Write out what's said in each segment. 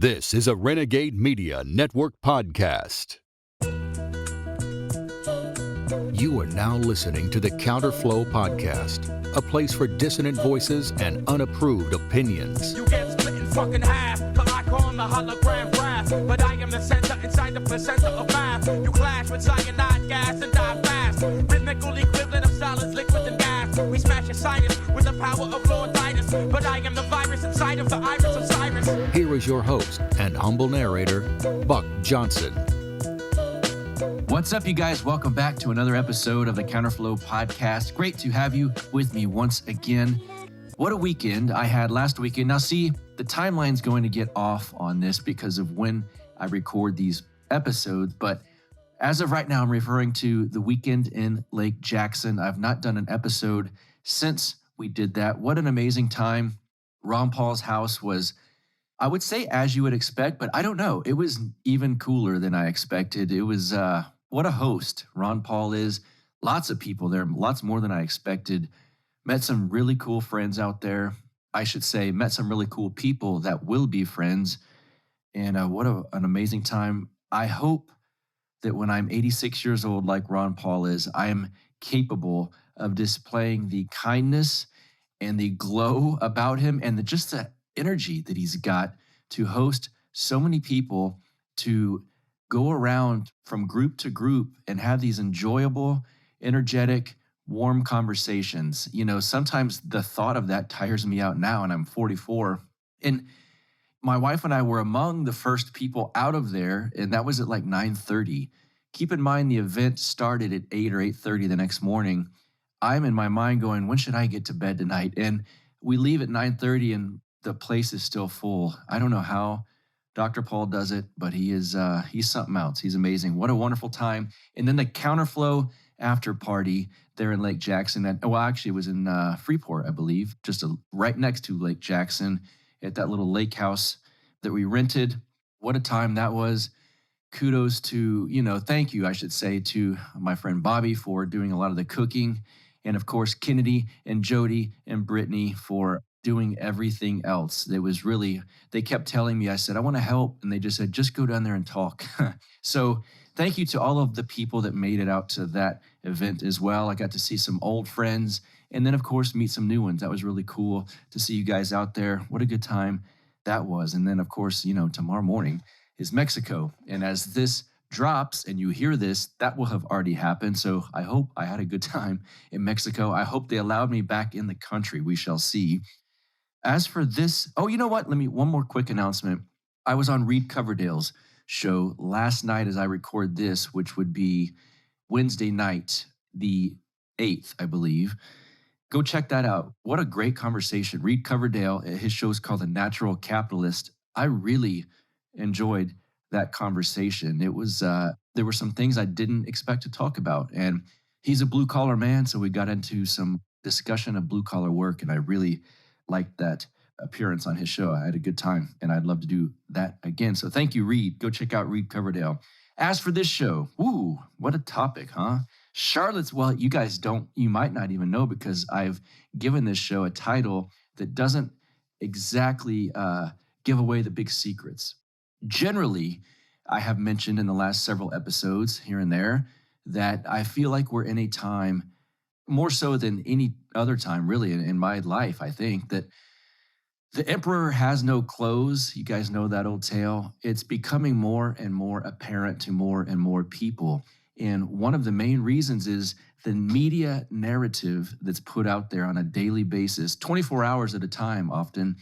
This is a Renegade Media Network podcast. You are now listening to the Counterflow Podcast, a place for dissonant voices and unapproved opinions. You get split in fucking half, but I call the hologram graph. But I am the center inside the placenta of math. You clash with cyanide gas and die fast. Rhythmical equivalent of solids, liquid and gas. We smash your sinus with the power of Lord Titus. But I am the virus inside of the iris of Cyrus. Here is your host and humble narrator, Buck Johnson. What's up, you guys? Welcome back to another episode of the Counterflow Podcast. Great to have you with me once again. What a weekend I had last weekend. Now, see, the timeline's going to get off on this because of when I record these episodes, but as of right now, I'm referring to the weekend in Lake Jackson. I've not done an episode since we did that. What an amazing time. Ron Paul's house was, I would say, as you would expect, but I don't know. It was even cooler than I expected. It was, what a host Ron Paul is. Lots of people there, lots more than I expected. Met some really cool friends out there. I should say, met some really cool people that will be friends. And what an amazing time. I hope that when I'm 86 years old, like Ron Paul is, I am capable of displaying the kindness and the glow about him and just the energy that he's got to host so many people, to go around from group to group and have these enjoyable, energetic, warm conversations. You know, sometimes the thought of that tires me out now, and I'm 44. And my wife and I were among the first people out of there, and that was at like 9:30. Keep in mind, the event started at 8 or 8:30 the next morning. I'm in my mind going, when should I get to bed tonight? And we leave at 9:30 and the place is still full. I don't know how Dr. Paul does it, but he's something else. He's amazing. What a wonderful time. And then the Counterflow after party there in Lake Jackson. Actually, it was in Freeport, I believe, just right next to Lake Jackson at that little lake house that we rented. What a time that was. Kudos to, thank you, I should say, to my friend Bobby for doing a lot of the cooking. And of course, Kennedy and Jody and Brittany for doing everything else. They kept telling me, I said, I want to help. And they just said, just go down there and talk. So thank you to all of the people that made it out to that event as well. I got to see some old friends and then, of course, meet some new ones. That was really cool to see you guys out there. What a good time that was. And then, of course, tomorrow morning is Mexico. And as this drops and you hear this, that will have already happened. So I hope I had a good time in Mexico. I hope they allowed me back in the country. We shall see. As for this, you know what? One more quick announcement. I was on Reid Coverdale's show last night as I record this, which would be Wednesday night, the 8th, I believe. Go check that out. What a great conversation. Reid Coverdale, his show is called The Natural Capitalist. I really enjoyed that conversation. It was, there were some things I didn't expect to talk about. And he's a blue collar man, so we got into some discussion of blue collar work, and I really liked that appearance on his show. I had a good time, and I'd love to do that again. So thank you, Reid. Go check out Reid Coverdale. As for this show, what a topic, huh? Charlottesville, you might not even know, because I've given this show a title that doesn't exactly give away the big secrets. Generally, I have mentioned in the last several episodes here and there that I feel like we're in a time, more so than any other time really in my life, I think, that the emperor has no clothes. You guys know that old tale. It's becoming more and more apparent to more and more people. And one of the main reasons is the media narrative that's put out there on a daily basis, 24 hours at a time often,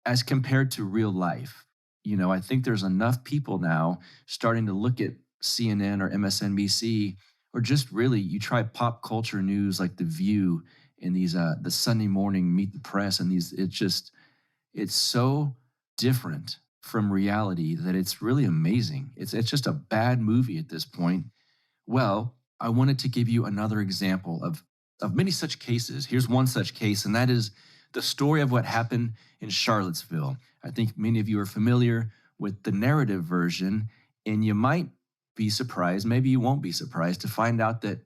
as compared to real life. I think there's enough people now starting to look at CNN or MSNBC, or just really, you try pop culture news like The View and these the Sunday morning Meet the Press, and it's so different from reality that it's really amazing. It's just a bad movie at this point. Well, I wanted to give you another example of many such cases. Here's one such case, and that is the story of what happened in Charlottesville. I think many of you are familiar with the narrative version, and you might be surprised, maybe you won't be surprised to find out that,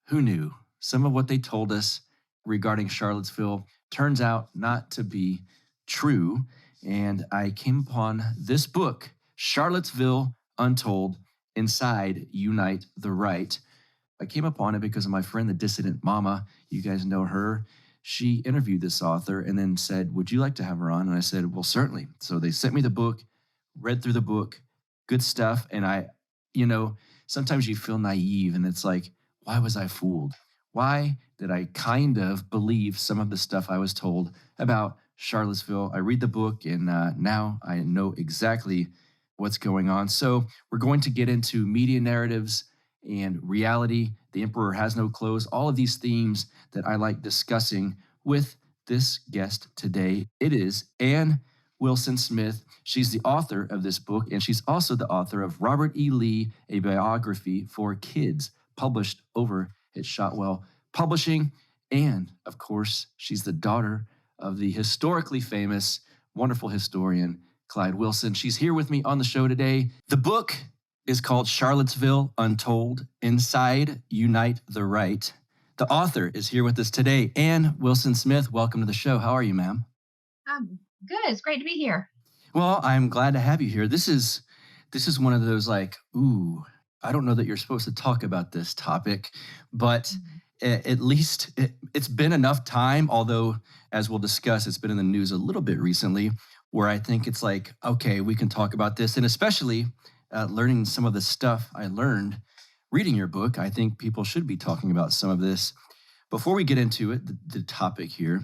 who knew, some of what they told us regarding Charlottesville turns out not to be true. and I came upon this book, Charlottesville Untold, Inside Unite the Right. I came upon it because of my friend, the Dissident Mama. You guys know her. She interviewed this author and then said, would you like to have her on? And I said, well, certainly. So they sent me the book, read through the book, good stuff. And sometimes you feel naive and it's like, why was I fooled? Why did I kind of believe some of the stuff I was told about Charlottesville? I read the book and now I know exactly what's going on. So we're going to get into media narratives and reality. The Emperor Has No Clothes, all of these themes that I like discussing with this guest today. It is Ann Wilson Smith. She's the author of this book, and she's also the author of Robert E. Lee, a biography for kids, published over at Shotwell Publishing. And, of course, she's the daughter of the historically famous, wonderful historian, Clyde Wilson. She's here with me on the show today. The book is called Charlottesville Untold, Inside Unite the Right. The author is here with us today, Ann Wilson Smith. Welcome to the show. How are you, ma'am? I'm good. It's great to be here. Well, I'm glad to have you here. This is one of those like, ooh, I don't know that you're supposed to talk about this topic, but at least it's been enough time, although, as we'll discuss, it's been in the news a little bit recently, where I think it's like, okay, we can talk about this. And especially learning some of the stuff I learned reading your book, I think people should be talking about some of this. Before we get into it, the topic here,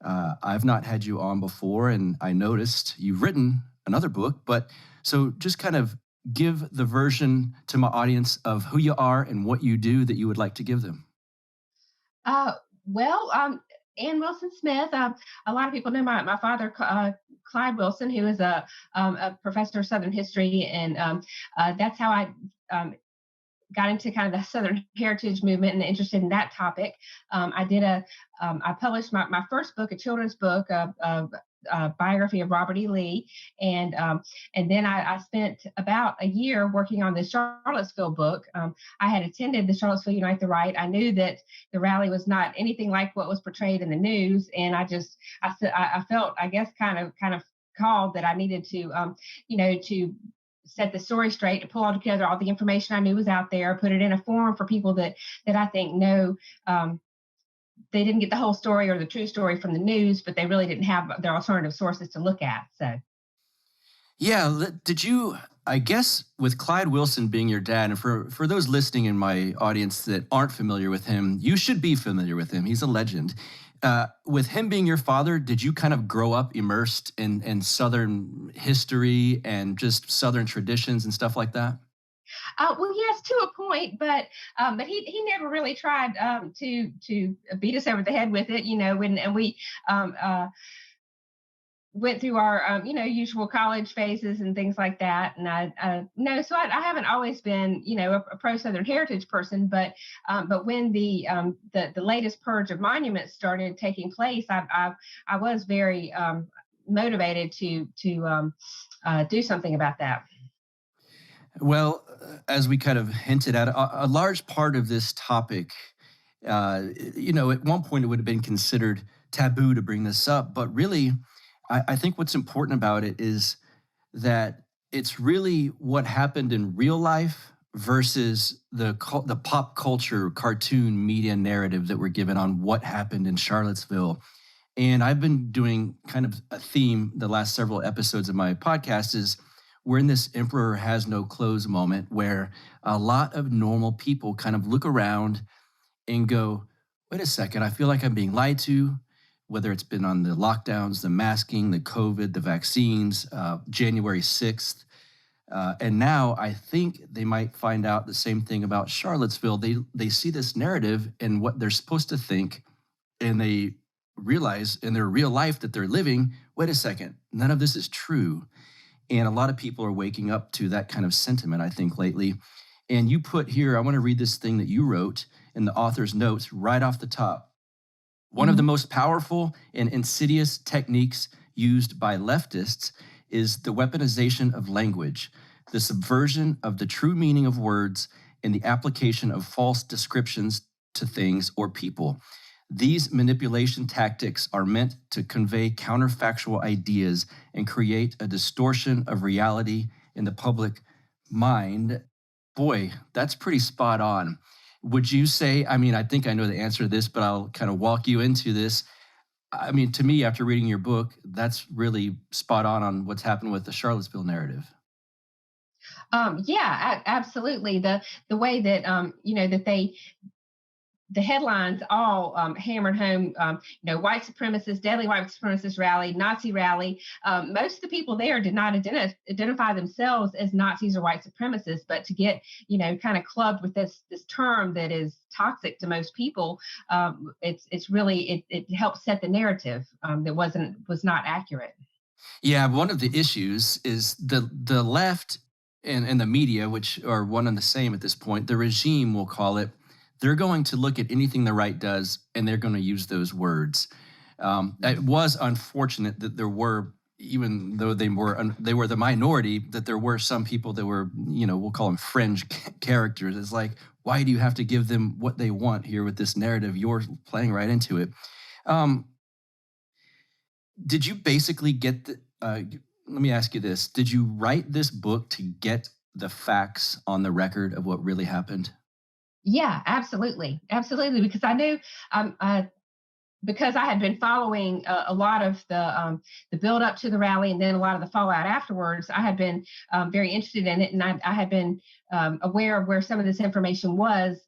I've not had you on before, and I noticed you've written another book, but so just kind of give the version to my audience of who you are and what you do that you would like to give them. Ann Wilson Smith. A lot of people know my father, Clyde Wilson, who is a professor of Southern history, and that's how I got into kind of the Southern heritage movement and interested in that topic. I published my first book, a children's book, a biography of Robert E. Lee, and then I spent about a year working on the Charlottesville book. I had attended the Charlottesville Unite the Right. I knew that the rally was not anything like what was portrayed in the news, and I felt, I guess, kind of called that I needed to to set the story straight, to pull all together all the information I knew was out there, put it in a form for people that I think know. They didn't get the whole story or the true story from the news, but they really didn't have their alternative sources to look at. So, yeah, did you, I guess, with Clyde Wilson being your dad, and for those listening in my audience that aren't familiar with him, you should be familiar with him. He's a legend. With him being your father, did you kind of grow up immersed in Southern history and just Southern traditions and stuff like that? Yes, to a point, but he never really tried to beat us over the head with it, and we went through our usual college phases and things like that. And I haven't always been a pro Southern heritage person, but when the latest purge of monuments started taking place, I was very motivated to do something about that. Well, as we kind of hinted at, a large part of this topic, at one point it would have been considered taboo to bring this up, but really, I think what's important about it is that it's really what happened in real life versus the pop culture cartoon media narrative that we're given on what happened in Charlottesville. And I've been doing kind of a theme the last several episodes of my podcast is we're in this Emperor Has No Clothes moment where a lot of normal people kind of look around and go, wait a second, I feel like I'm being lied to, whether it's been on the lockdowns, the masking, the COVID, the vaccines, January 6th. And now I think they might find out the same thing about Charlottesville. They see this narrative and what they're supposed to think, and they realize in their real life that they're living, wait a second, none of this is true. And a lot of people are waking up to that kind of sentiment, I think, lately. And you put here, I want to read this thing that you wrote in the author's notes right off the top. One of the most powerful and insidious techniques used by leftists is the weaponization of language, the subversion of the true meaning of words, and the application of false descriptions to things or people. These manipulation tactics are meant to convey counterfactual ideas and create a distortion of reality in the public mind. Boy, that's pretty spot on. Would you say, I mean, I think I know the answer to this, but I'll kind of walk you into this. I mean, to me, after reading your book, that's really spot on what's happened with the Charlottesville narrative. Yeah, absolutely. The way that that the headlines all hammered home, white supremacist, deadly white supremacist rally, Nazi rally. Most of the people there did not identify themselves as Nazis or white supremacists, but to get, kind of clubbed with this term that is toxic to most people, it's really, it helps set the narrative that was not accurate. Yeah, one of the issues is the left and the media, which are one and the same at this point, the regime, we'll call it, they're going to look at anything the right does, and they're going to use those words. It was unfortunate that there were, even though they were the minority, that there were some people that were, we'll call them fringe characters. It's like, why do you have to give them what they want here with this narrative? You're playing right into it. Did you basically get let me ask you this. Did you write this book to get the facts on the record of what really happened? Yeah, absolutely. Absolutely. Because I knew, because I had been following a lot of the build up to the rally and then a lot of the fallout afterwards, I had been very interested in it. And I had been aware of where some of this information was.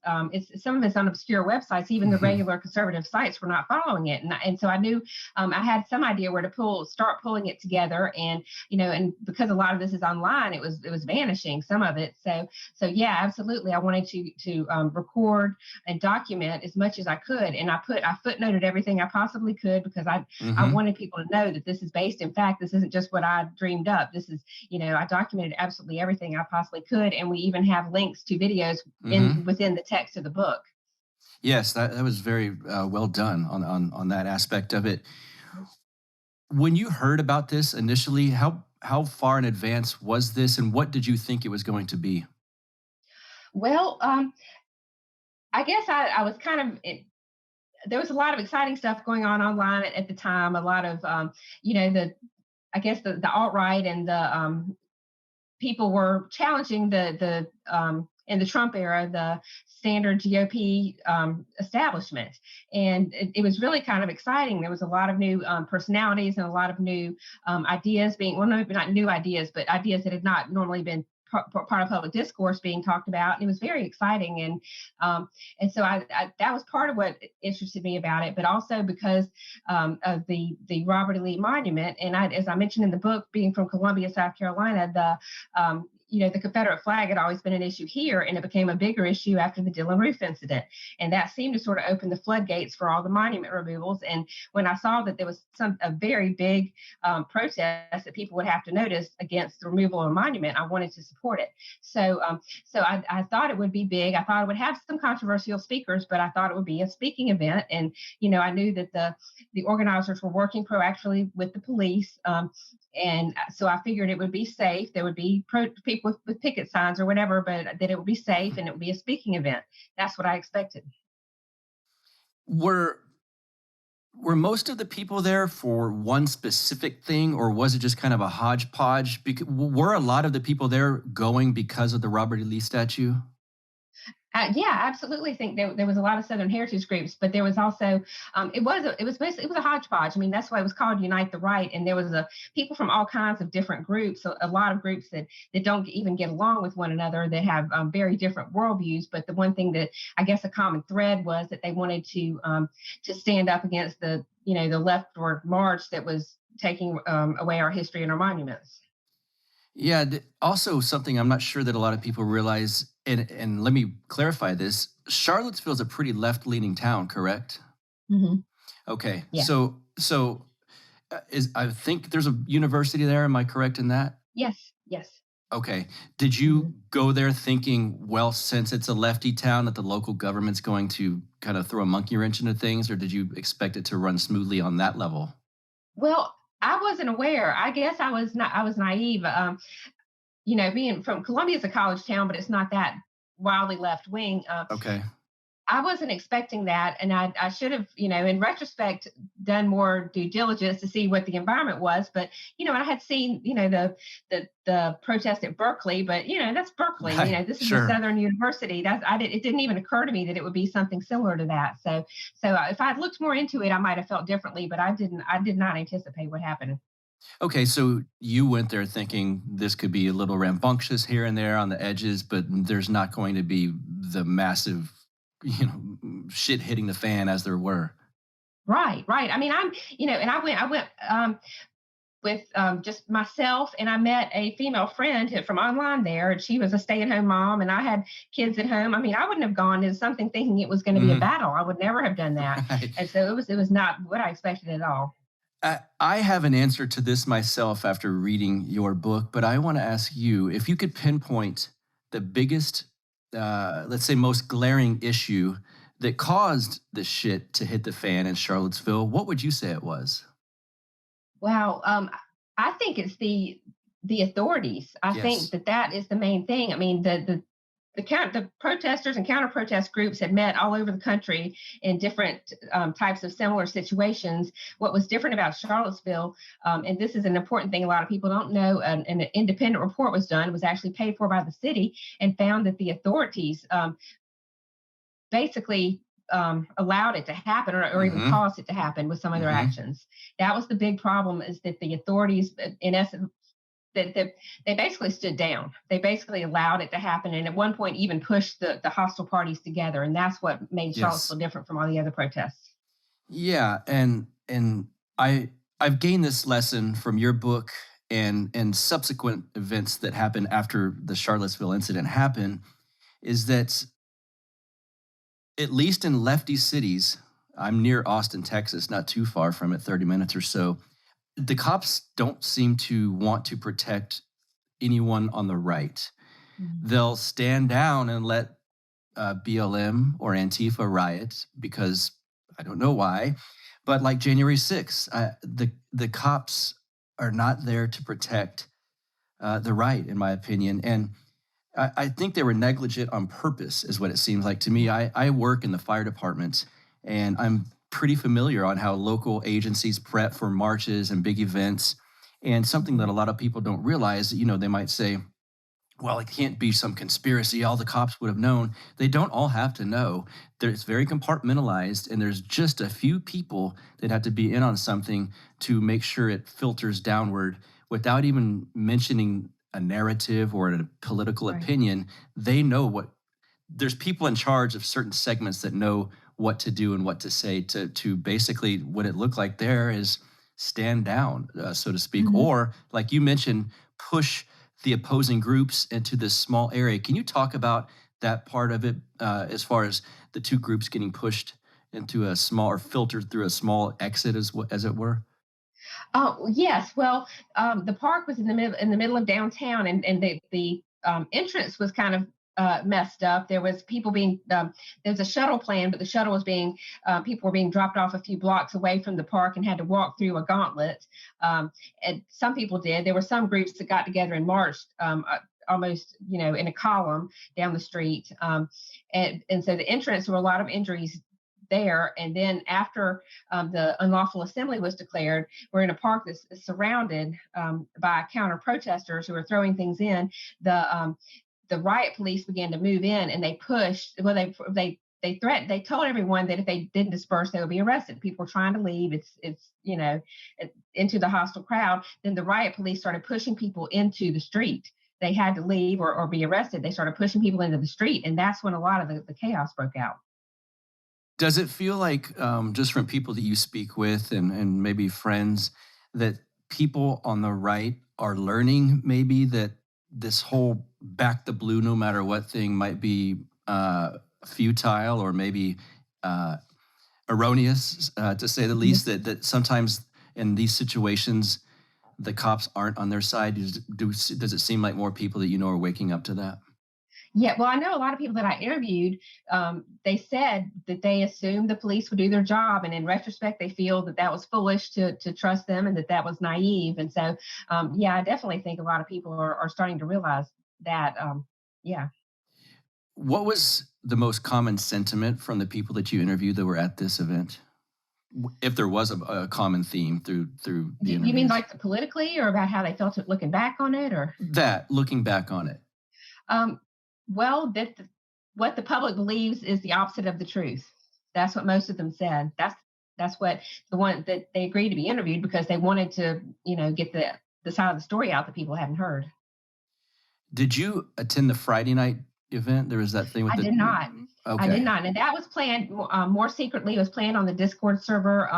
Some of it's on obscure websites. Even the regular conservative sites were not following it. And so I knew I had some idea where to start pulling it together. And, and because a lot of this is online, it was vanishing, some of it. So yeah, absolutely. I wanted to record and document as much as I could. And I footnoted everything I possibly could, because I wanted people to know that this is based in fact. This isn't just what I dreamed up. This is, I documented absolutely everything I possibly could. And we even have links to videos within the text of the book. Yes, that was very well done on that aspect of it. When you heard about this initially, how far in advance was this, and what did you think it was going to be? Well, I guess I was kind of there was a lot of exciting stuff going on online at the time. A lot of, the alt-right and the people were challenging the in the Trump era, the standard GOP establishment. And it was really kind of exciting. There was a lot of new personalities and a lot of new ideas being, well, no, not new ideas, but ideas that had not normally been part of public discourse being talked about. And it was very exciting. And so I that was part of what interested me about it, but also because of the Robert E. Lee Monument. And as I mentioned in the book, being from Columbia, South Carolina, the Confederate flag had always been an issue here, and it became a bigger issue after the Dillon Roof incident. And that seemed to sort of open the floodgates for all the monument removals. And when I saw that there was a very big protest that people would have to notice against the removal of a monument, I wanted to support it. So I thought it would be big. I thought it would have some controversial speakers, but I thought it would be a speaking event. And, I knew that the organizers were working proactively with the police. And so I figured it would be safe. There would be people with picket signs or whatever, but that it would be safe and it would be a speaking event. That's what I expected. Were most of the people there for one specific thing, or was it just kind of a hodgepodge? Were a lot of the people there going because of the Robert E. Lee statue? Yeah, I absolutely think there was a lot of Southern heritage groups, but there was also it was a hodgepodge. I mean, that's why it was called Unite the Right, and there was people from all kinds of different groups. So a lot of groups that don't even get along with one another, that have very different worldviews. But the one thing that I guess a common thread was that they wanted to stand up against the leftward march that was taking away our history and our monuments. Yeah. Also, something I'm not sure that a lot of people realize, and let me clarify this: Charlottesville is a pretty left-leaning town, correct? Mm-hmm. Okay. Yeah. So I think there's a university there. Am I correct in that? Yes. Okay. Did you go there thinking, well, since it's a lefty town, that the local government's going to kind of throw a monkey wrench into things, or did you expect it to run smoothly on that level? Well, I wasn't aware. I guess I was naive. Being from Columbia is a college town, but it's not that wildly left wing. Okay. I wasn't expecting that, and I should have, in retrospect, done more due diligence to see what the environment was. But I had seen, the protest at Berkeley, but that's Berkeley. Right. This is a Sure. Southern university. It didn't even occur to me that it would be something similar to that. So if I had looked more into it, I might have felt differently. But I didn't. I did not anticipate what happened. Okay, so you went there thinking this could be a little rambunctious here and there on the edges, but there's not going to be the massive, shit hitting the fan as there were. Right. I mean, and I went with just myself, and I met a female friend from online there, and she was a stay-at-home mom, and I had kids at home. I mean, I wouldn't have gone into something thinking it was going to be a battle. I would never have done that, Right. and so it was not what I expected at all. I have an answer to this myself after reading your book, but I want to ask you if you could pinpoint the biggest, let's say, most glaring issue that caused the shit to hit the fan in Charlottesville. What would you say it was? Wow. I think it's the authorities. I Yes. think that is the main thing. I mean, the protesters and counter protest groups had met all over the country in different types of similar situations. What was different about Charlottesville, and this is an important thing a lot of people don't know, an independent report was done, was actually paid for by the city, and found that the authorities basically allowed it to happen, or even Hmm. caused it to happen with some of their Hmm. actions. That was the big problem, is that the authorities, in essence, that they basically stood down. They basically allowed it to happen, and at one point even pushed the hostile parties together. And that's what made Yes. Charlottesville different from all the other protests. Yeah, and I've gained this lesson from your book and subsequent events that happened after the Charlottesville incident happened, is that at least in lefty cities, I'm near Austin, Texas, not too far from it, 30 minutes or so, the cops don't seem to want to protect anyone on the right. Mhm. They'll stand down and let BLM or Antifa riot because I don't know why, but like January 6th, the cops are not there to protect the right, in my opinion, and I think they were negligent on purpose, is what it seems like to me. I work in the fire department, and I'm pretty familiar on how local agencies prep for marches and big events. And something that a lot of people don't realize, they might say, well, it can't be some conspiracy. All the cops would have known. They don't all have to know. It's very compartmentalized, and there's just a few people that have to be in on something to make sure it filters downward without even mentioning a narrative or a political Right. opinion. They know there's people in charge of certain segments that know what to do and what to say to basically what it looked like there is stand down, so to speak, Mhm. or like you mentioned, push the opposing groups into this small area. Can you talk about that part of it, as far as the two groups getting pushed into a small or filtered through a small exit, as it were? Oh yes. Well, the park was in the middle of downtown, and the entrance was kind of messed up. There was people being there's a shuttle plan, but the shuttle was being people were being dropped off a few blocks away from the park and had to walk through a gauntlet. And some people did. There were some groups that got together and marched. Almost, in a column down the street, and so the entrance, there were a lot of injuries there. And then after the unlawful assembly was declared, we're in a park that's surrounded by counter protesters who are throwing things in. The riot police began to move in, and they pushed. Well, they threatened. They told everyone that if they didn't disperse, they would be arrested. People were trying to leave. It's into the hostile crowd. Then the riot police started pushing people into the street. They had to leave or be arrested. They started pushing people into the street, and that's when a lot of the chaos broke out. Does it feel like, just from people that you speak with and maybe friends, that people on the right are learning maybe that this whole back the blue no matter what thing might be futile or maybe uh, erroneous, to say the least, that sometimes in these situations the cops aren't on their side? Does it seem like more people that are waking up to that? Yeah, well, I know a lot of people that I interviewed. They said that they assumed the police would do their job, and in retrospect, they feel that was foolish to trust them, and that was naive. And so, yeah, I definitely think a lot of people are starting to realize that. Yeah. What was the most common sentiment from the people that you interviewed that were at this event? If there was a common theme through the interviews. You mean like politically, or about how they felt it looking back on it, or that looking back on it? Well, what the public believes is the opposite of the truth. That's what most of them said. That's what the one that they agreed to be interviewed, because they wanted to, get the side of the story out that people hadn't heard. Did you attend the Friday night event? There was that thing with I did not. Okay. I did not. And that was planned more secretly. It was planned on the Discord server,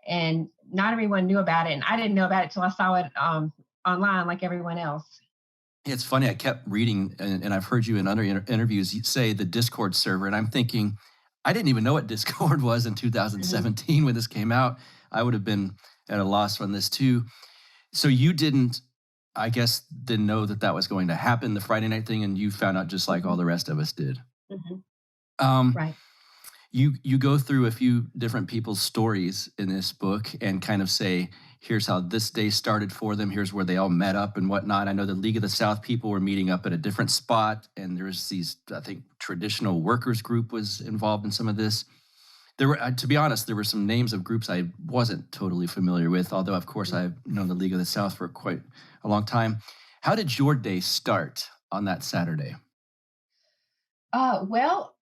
and not everyone knew about it. And I didn't know about it till I saw it online like everyone else. It's funny. I kept reading, and I've heard you in other interviews say the Discord server, and I'm thinking, I didn't even know what Discord was in 2017 when this came out. I would have been at a loss on this too. So you didn't know that was going to happen, the Friday night thing, and you found out just like all the rest of us did. Right. You go through a few different people's stories in this book and kind of say, here's how this day started for them. Here's where they all met up and whatnot. I know the League of the South people were meeting up at a different spot, and there's these, I think, traditional workers group was involved in some of this. There were, to be honest, there were some names of groups I wasn't totally familiar with, although, of course, I've known the League of the South for quite a long time. How did your day start on that Saturday? Well,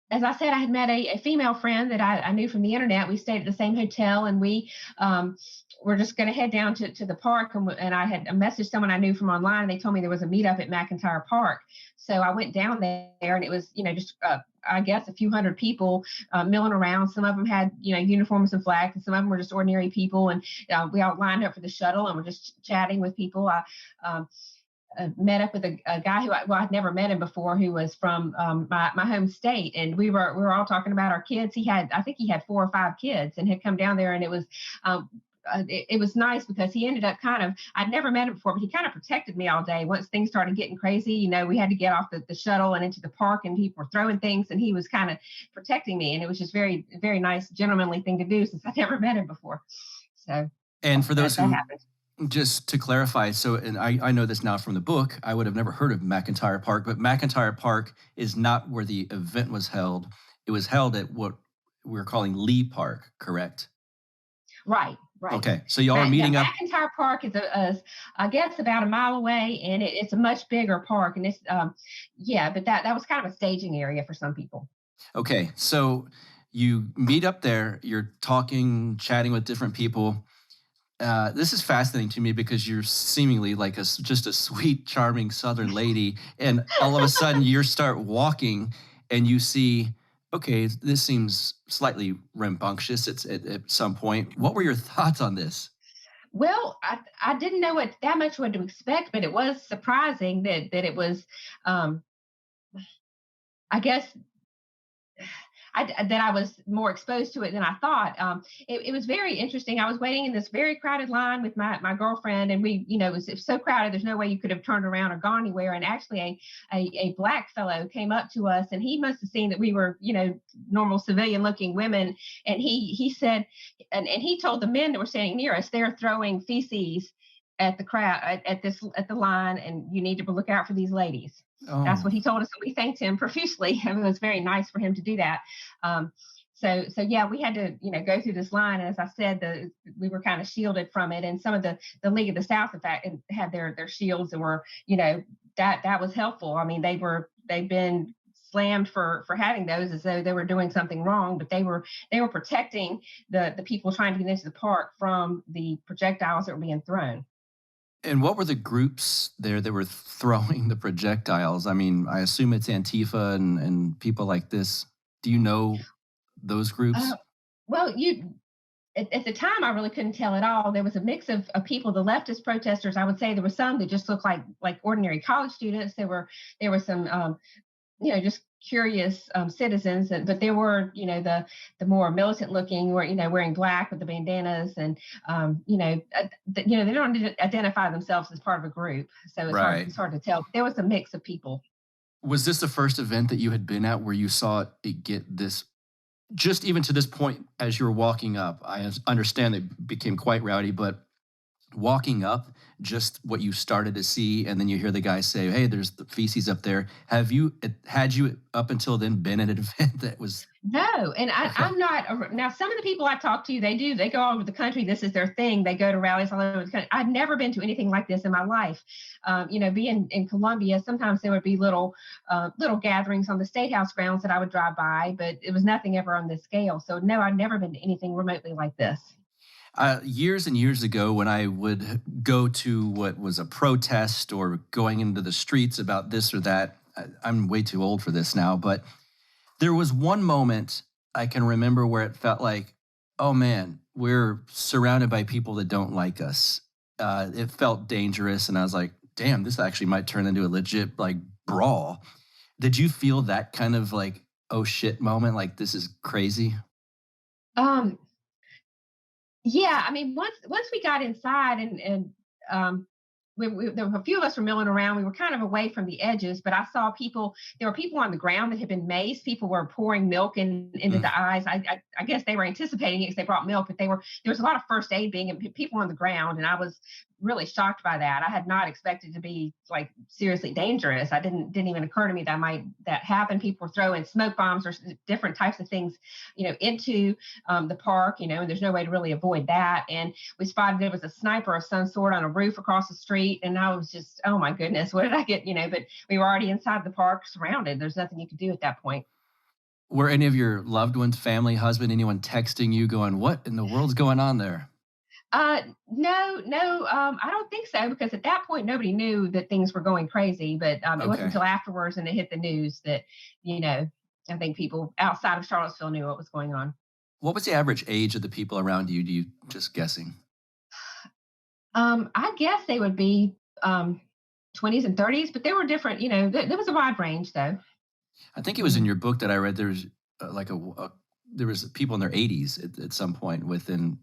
as I said, I had met a female friend that I knew from the internet. We stayed at the same hotel, and we were just going to head down to the park. And I had messaged someone I knew from online, and they told me there was a meetup at McIntyre Park. So I went down there, and it was, just, I guess, a few hundred people milling around. Some of them had, uniforms and flags, and some of them were just ordinary people. And we all lined up for the shuttle, and we're just chatting with people. I met up with a guy who I'd never met him before, who was from my home state, and we were all talking about our kids. I think he had 4 or 5 kids, and had come down there, and it was nice because he ended up I'd never met him before, but he kind of protected me all day. Once things started getting crazy, we had to get off the shuttle and into the park, and people were throwing things, and he was kind of protecting me, and it was just very, very nice, gentlemanly thing to do, since I'd never met him before. So, and for those who happened. Just to clarify, and I know this now from the book, I would have never heard of McIntyre Park, but McIntyre Park is not where the event was held. It was held at what we're calling Lee Park, correct? Right. Okay, so y'all are meeting up. McIntyre Park is, I guess, about a mile away, and it's a much bigger park. And it's, but that was kind of a staging area for some people. Okay, so you meet up there, you're talking, chatting with different people. This is fascinating to me because you're seemingly like just a sweet, charming Southern lady. And all of a sudden you start walking and you see, okay, this seems slightly rambunctious at some point. What were your thoughts on this? Well, I didn't know that much what to expect, but it was surprising that it was, I guess, that I was more exposed to it than I thought. It was very interesting. I was waiting in this very crowded line with my girlfriend, and we, it was so crowded, there's no way you could have turned around or gone anywhere. And actually a black fellow came up to us, and he must have seen that we were, normal civilian looking women. And he said, and he told the men that were standing near us, they're throwing feces at the crowd, at the line, and you need to look out for these ladies. Oh. That's what he told us, and we thanked him profusely. I mean, it was very nice for him to do that. So yeah, we had to, go through this line, and as I said, we were kind of shielded from it. And some of the League of the South, in fact, had their shields, and were, that was helpful. I mean, they've been slammed for having those as though they were doing something wrong, but they were protecting the people trying to get into the park from the projectiles that were being thrown. And what were the groups there that were throwing the projectiles? I mean, I assume it's Antifa and people like this. Do you know those groups? Well, at the time, I really couldn't tell at all. There was a mix of people. The leftist protesters, I would say there were some that just looked like ordinary college students. There were some, just curious citizens, but there were, the more militant looking, wearing black with the bandanas, and they don't identify themselves as part of a group, so it's hard to tell. There was a mix of people. Was this the first event that you had been at where you saw it get this, just even to this point as you were walking up? I understand it became quite rowdy, but walking up, just what you started to see, and then you hear the guy say, "Hey, there's the feces up there." Had you up until then been at an event that was? No, and Okay. I'm not. Now, some of the people I talk to, they go all over the country. This is their thing. They go to rallies all over the country. I've never been to anything like this in my life. Being in Columbia, sometimes there would be little gatherings on the State House grounds that I would drive by, but it was nothing ever on this scale. So no, I've never been to anything remotely like this. Years and years ago, when I would go to what was a protest or going into the streets about this or that, I'm way too old for this now, but there was one moment I can remember where it felt like, oh man, we're surrounded by people that don't like us. It felt dangerous, and I was like, damn, this actually might turn into a legit like brawl. Did you feel that kind of like, oh shit moment, like this is crazy? Um, Yeah, I mean, once we got inside and there were a few of us were milling around. We were kind of away from the edges, but I saw people. There were people on the ground that had been maced. People were pouring milk into Mm. the eyes. I guess they were anticipating it because they brought milk, but there was a lot of first aid being and people on the ground, and I was really shocked by that. I had not expected to be like seriously dangerous. I didn't even occur to me that happened. People were throwing smoke bombs or different types of things, into the park, and there's no way to really avoid that. And we spotted there was a sniper of some sort on a roof across the street. And I was just, oh my goodness, what did I get? But we were already inside the park surrounded. There's nothing you could do at that point. Were any of your loved ones, family, husband, anyone texting you going, what in the world's going on there? No, no, I don't think so, because at that point nobody knew that things were going crazy. But it wasn't Okay. until afterwards and it hit the news that, you know, I think people outside of Charlottesville knew what was going on. What was the average age of the people around you? Do you just guessing? I guess they would be 20s and 30s, but they were different. There was a wide range though. I think it was in Mhm. your book that I read. There's like there was people in their 80s at some point within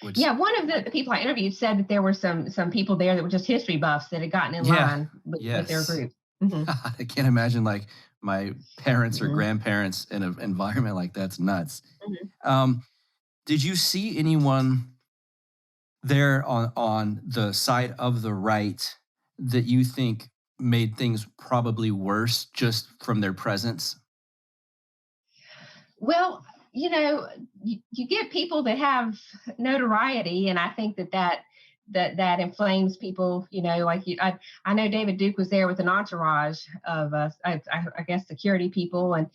which. Yeah, one of the people I interviewed said that there were some people there that were just history buffs that had gotten in Yeah. line with their Yes. group. Hmm. I can't imagine like my parents or Hmm. grandparents in an environment like that's nuts. Hmm. Um, did you see anyone there on the side of the right that you think made things probably worse just from their presence? Well, you get people that have notoriety, and I think that inflames people. I know David Duke was there with an entourage of I guess security people, and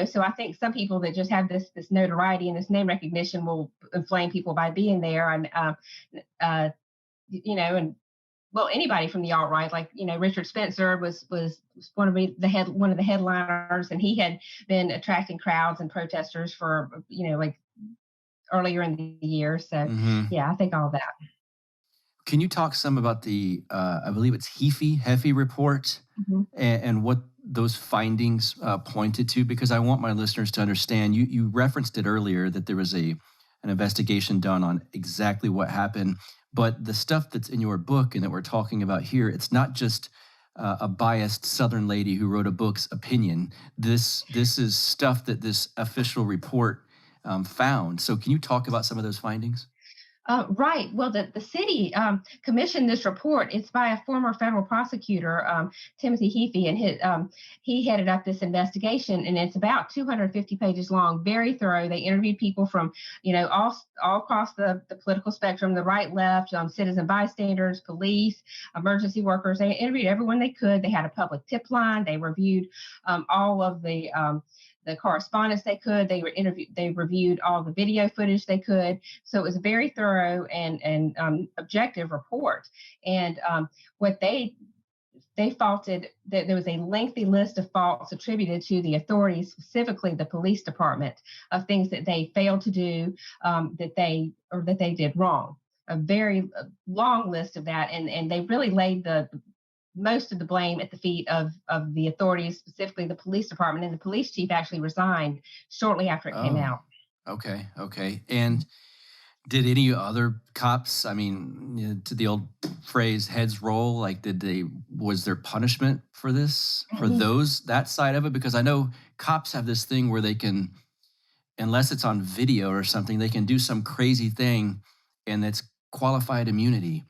so I think some people that just have this notoriety and this name recognition will inflame people by being there, and and well, anybody from the alt right, like Richard Spencer was one of one of the headliners, and he had been attracting crowds and protesters for like earlier in the year. So Hmm. yeah, I think all that. Can you talk some about the, I believe it's Heaphy report Mhm. and what those findings pointed to? Because I want my listeners to understand. You referenced it earlier that there was an investigation done on exactly what happened, but the stuff that's in your book and that we're talking about here, it's not just a biased Southern lady who wrote a book's opinion. This is stuff that this official report found. So can you talk about some of those findings? Right. Well, the city commissioned this report. It's by a former federal prosecutor, Timothy Heaphy, and he headed up this investigation, and it's about 250 pages long, very thorough. They interviewed people from, all across the political spectrum, the right, left, citizen bystanders, police, emergency workers. They interviewed everyone they could. They had a public tip line. They reviewed all of the correspondence they could. They reviewed all the video footage they could. So it was a very thorough and objective report. And what they faulted that there was a lengthy list of faults attributed to the authorities, specifically the police department, of things that they failed to do, that they did wrong. A very long list of that, and they really laid the most of the blame at the feet of the authorities, specifically the police department. And the police chief actually resigned shortly after it came Oh, out. okay, okay. And did any other cops, I mean, to the old phrase, heads roll? Like, was there punishment for this, for that side of it? Because I know cops have this thing where they can, unless it's on video or something, they can do some crazy thing and it's qualified immunity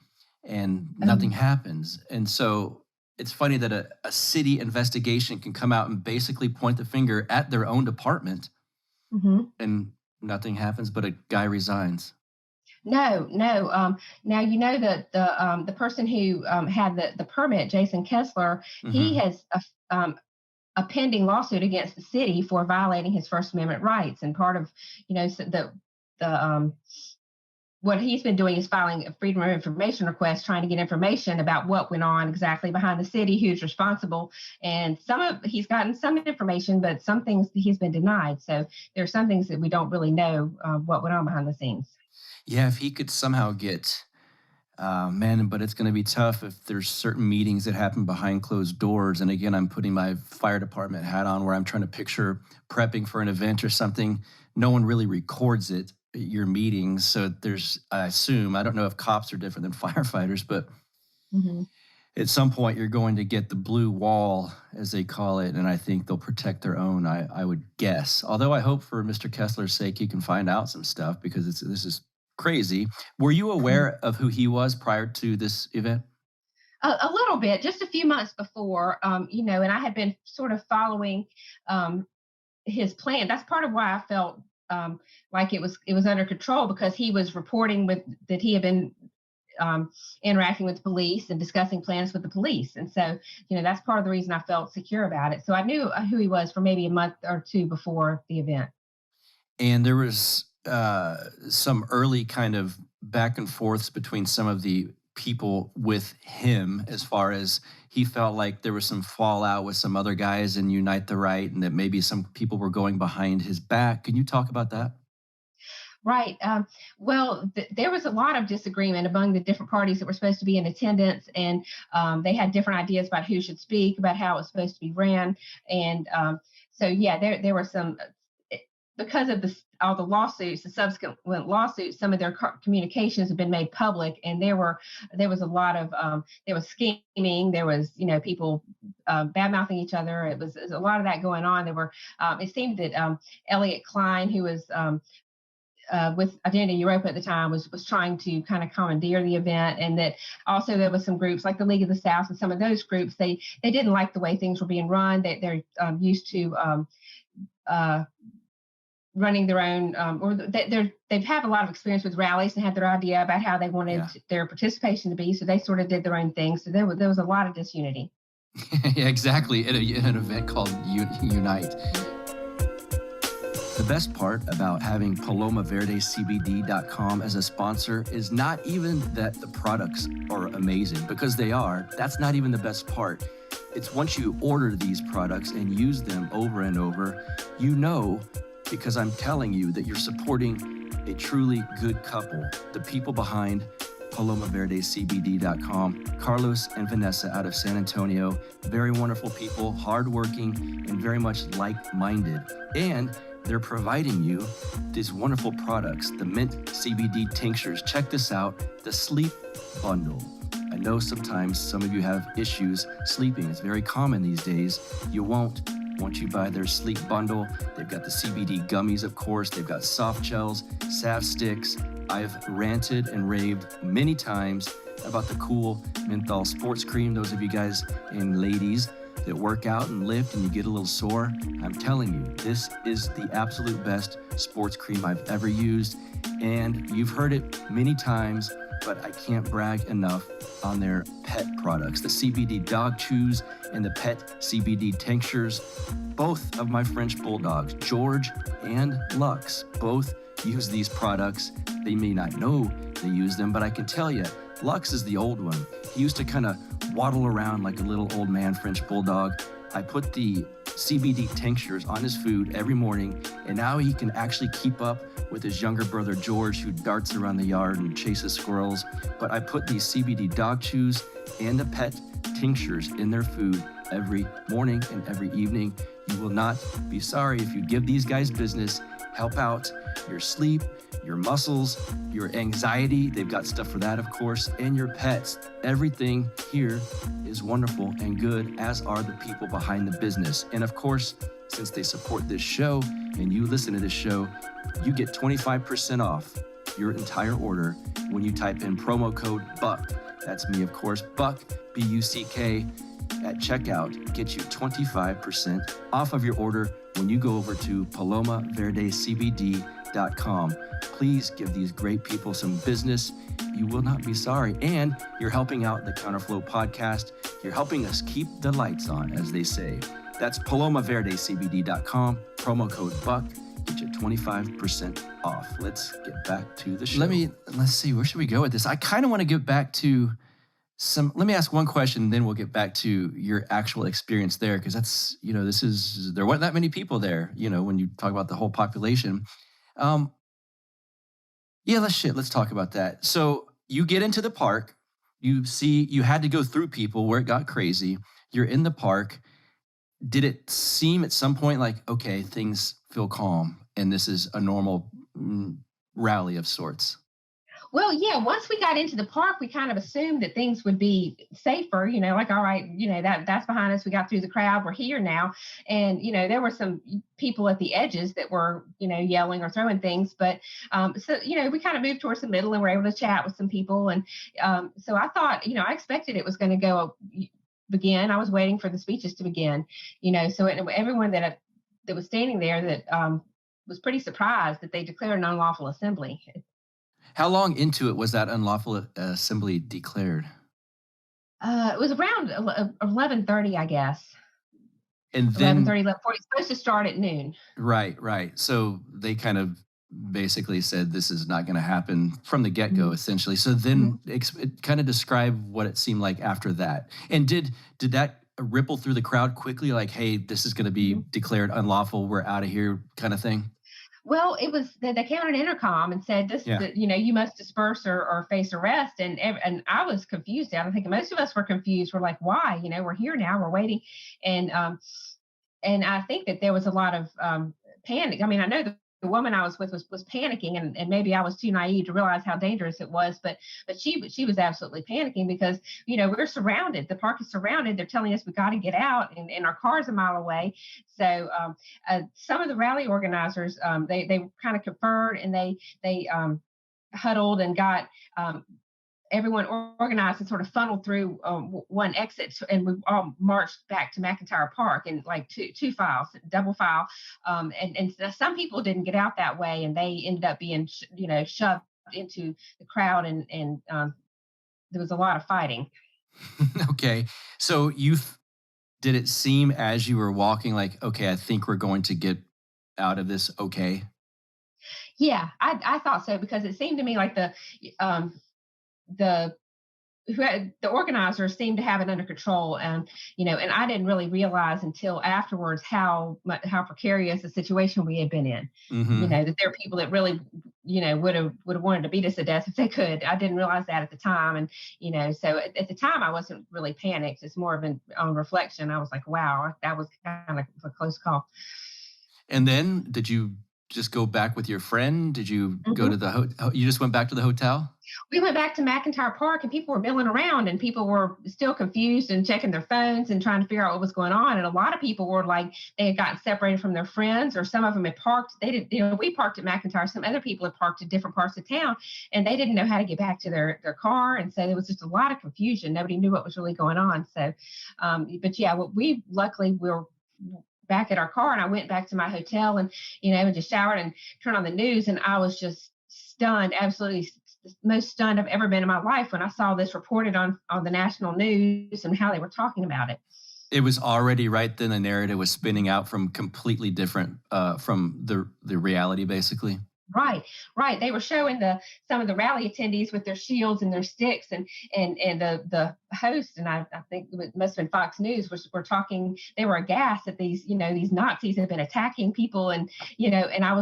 and nothing happens. And so it's funny that a city investigation can come out and basically point the finger at their own department and nothing happens, but a guy resigns. No. Now, you know that the person who had the permit, Jason Kessler, he has a pending lawsuit against the city for violating his First Amendment rights. And part of, what he's been doing is filing a Freedom of Information request, trying to get information about what went on exactly behind the city, who's responsible. And he's gotten some information, but some things he's been denied. So there are some things that we don't really know what went on behind the scenes. Yeah, if he could somehow get, but it's going to be tough if there's certain meetings that happen behind closed doors. And again, I'm putting my fire department hat on where I'm trying to picture prepping for an event or something. No one really records it, your meetings. So I assume, I don't know if cops are different than firefighters, but at some point you're going to get the blue wall, as they call it, and I think they'll protect their own, I would guess. Although I hope for Mr. Kessler's sake, he can find out some stuff, because this is crazy. Were you aware of who he was prior to this event? A little bit, just a few months before, and I had been sort of following his plan. That's part of why I felt like it was under control, because he was reporting that he had been interacting with the police and discussing plans with the police. And so, that's part of the reason I felt secure about it. So I knew who he was for maybe a month or two before the event. And there was some early kind of back and forths between some of the people with him, as far as he felt like there was some fallout with some other guys in Unite the Right, and that maybe some people were going behind his back. Can you talk about that? Right. There was a lot of disagreement among the different parties that were supposed to be in attendance, and they had different ideas about who should speak, about how it was supposed to be ran. And there were some, because of all the lawsuits, the subsequent lawsuits, some of their communications have been made public, and there was a lot of there was scheming, there was people bad mouthing each other. It was a lot of that going on. There were it seemed that Elliot Klein, who was with Identity Europa at the time, was trying to kind of commandeer the event, and that also there was some groups like the League of the South, and some of those groups they didn't like the way things were being run. They're used to running their own, or they've had a lot of experience with rallies and had their idea about how they wanted their participation to be. So they sort of did their own thing. So there was a lot of disunity. Yeah, exactly. At an event called Unite. The best part about having PalomaVerdeCBD.com as a sponsor is not even that the products are amazing, because they are. That's not even the best part. It's once you order these products and use them over and over, because I'm telling you that you're supporting a truly good couple, the people behind PalomaVerdeCBD.com, Carlos and Vanessa out of San Antonio. Very wonderful people, hardworking, and very much like-minded. And they're providing you these wonderful products, the mint CBD tinctures. Check this out, the sleep bundle. I know sometimes some of you have issues sleeping. It's very common these days. You won't. Once you buy their sleep bundle, they've got the CBD gummies, of course. They've got soft gels, salve sticks. I've ranted and raved many times about the cool menthol sports cream. Those of you guys and ladies that work out and lift and you get a little sore, I'm telling you, this is the absolute best sports cream I've ever used. And you've heard it many times, but I can't brag enough on their pet products, the CBD dog chews and the pet CBD tinctures. Both of my French bulldogs, George and Lux, both use these products. They may not know they use them, but I can tell you, Lux is the old one. He used to kind of waddle around like a little old man French bulldog. I put the CBD tinctures on his food every morning, and now he can actually keep up with his younger brother George, who darts around the yard and chases squirrels. But I put these CBD dog chews and the pet tinctures in their food every morning and every evening. You will not be sorry if you give these guys business. Help out your sleep, your muscles, your anxiety. They've got stuff for that, of course, and your pets. Everything here is wonderful and good, as are the people behind the business. And of course, since they support this show and you listen to this show, you get 25% off your entire order when you type in promo code BUCK. That's me, of course, BUCK, B-U-C-K, at checkout. Get you 25% off of your order when you go over to palomaverdecbd.com. Please give these great people some business. You will not be sorry. And you're helping out the Counterflow podcast. You're helping us keep the lights on, as they say. That's palomaverdecbd.com, promo code BUCK. Get you 25% off. Let's get back to the show. Let's see, where should we go with this? I kind of want to get back to let me ask one question, then we'll get back to your actual experience there, because that's, there weren't that many people there, when you talk about the whole population. Let's talk about that. So you get into the park, you had to go through people where it got crazy. You're in the park. Did it seem at some point like, okay, things feel calm and this is a normal rally of sorts? Well, yeah, once we got into the park, we kind of assumed that things would be safer, like, all right, that's behind us. We got through the crowd. We're here now. And, there were some people at the edges that were, yelling or throwing things. But so, we kind of moved towards the middle and were able to chat with some people. And so I thought, I expected it was going to begin. I was waiting for the speeches to begin, so everyone that was standing there that was pretty surprised that they declared an unlawful assembly. How long into it was that unlawful assembly declared? It was around 11:30, I guess. And then 11:30, 11:40. It's supposed to start at noon. Right. So they kind of basically said this is not going to happen from the get-go, essentially. So then kind of describe what it seemed like after that. And did that ripple through the crowd quickly, like, hey, this is going to be declared unlawful, we're out of here kind of thing? Well, it was they came on an intercom and said this, you must disperse or face arrest. And I was confused. I don't think most of us were confused. We're like, why? We're here now. We're waiting. And I think that there was a lot of panic. I mean, I know the woman I was with was panicking, and maybe I was too naive to realize how dangerous it was. But she was absolutely panicking because, we're surrounded. The park is surrounded. They're telling us we got to get out, and our car's a mile away. So some of the rally organizers, they kind of conferred, and they huddled and got everyone organized and sort of funneled through one exit, and we all marched back to McIntyre Park in like two files, double file. And some people didn't get out that way, and they ended up being, shoved into the crowd, and there was a lot of fighting. Okay, so did it seem as you were walking like, okay, I think we're going to get out of this okay? Yeah, I thought so, because it seemed to me like the organizers seemed to have it under control, and and I didn't really realize until afterwards how precarious the situation we had been in. That there are people that really would have wanted to beat us to death if they could. I didn't realize that at the time, and so at the time I wasn't really panicked. It's more of on reflection. I was like, wow, that was kind of a close call. And then did you just go back with your friend? Did you go to the hotel? You just went back to the hotel? We went back to McIntyre Park, and people were milling around, and people were still confused and checking their phones and trying to figure out what was going on. And a lot of people were like, they had gotten separated from their friends, or some of them had parked. They didn't, we parked at McIntyre. Some other people had parked at different parts of town, and they didn't know how to get back to their car. And so there was just a lot of confusion. Nobody knew what was really going on. So, but yeah, we luckily were back at our car, and I went back to my hotel and just showered and turned on the news, and I was just stunned, absolutely the most stunned I've ever been in my life when I saw this reported on the national news and how they were talking about it. It was already right then, the narrative was spinning out from completely different from the reality, basically. Right. They were showing some of the rally attendees with their shields and their sticks, and the host, and I think it must have been Fox News, were talking. They were aghast that these Nazis have been attacking people, and and I